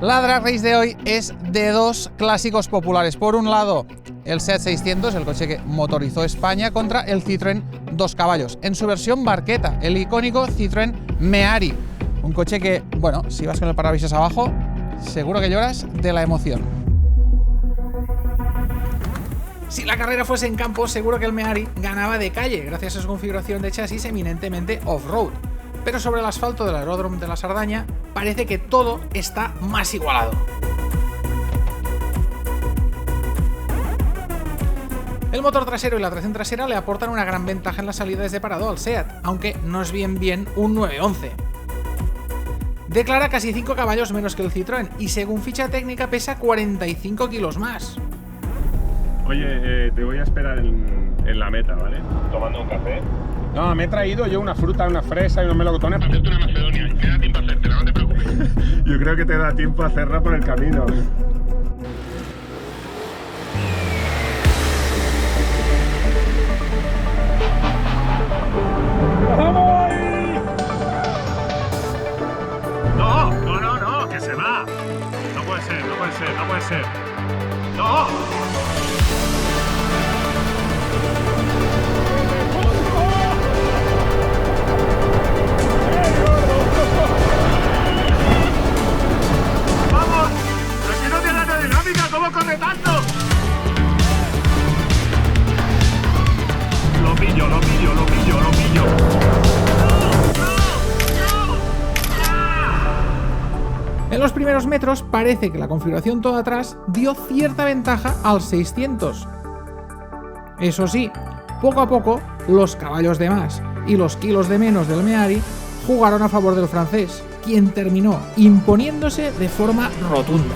La Drag Race de hoy es de dos clásicos populares. Por un lado, el SEAT 600, el coche que motorizó España, contra el Citroën 2 caballos, en su versión barqueta, el icónico Citroën Méhari. Un coche que, bueno, si vas con el parabrisas abajo, seguro que lloras de la emoción. Si la carrera fuese en campo, seguro que el Méhari ganaba de calle, gracias a su configuración de chasis eminentemente off-road. Pero sobre el asfalto del aeródromo de la Sardaña parece que todo está más igualado. El motor trasero y la tracción trasera le aportan una gran ventaja en la salida desde parado al SEAT, aunque no es bien un 911. Declara casi 5 caballos menos que el Citroën y según ficha técnica pesa 45 kilos más. Oye, te voy a esperar en la meta, ¿vale? Tomando un café. No, me he traído yo una fruta, una fresa y unos melocotones para hacerte una macedonia. Te da tiempo a hacértela, no te preocupes. Yo creo que te da tiempo a hacerla por el camino. ¡Vamos! No, que se va. No puede ser. ¡No! ¿Cómo corre tanto? Lo pillo. En los primeros metros parece que la configuración toda atrás dio cierta ventaja al 600. Eso sí, poco a poco, los caballos de más y los kilos de menos del Méhari jugaron a favor del francés, quien terminó imponiéndose de forma rotunda.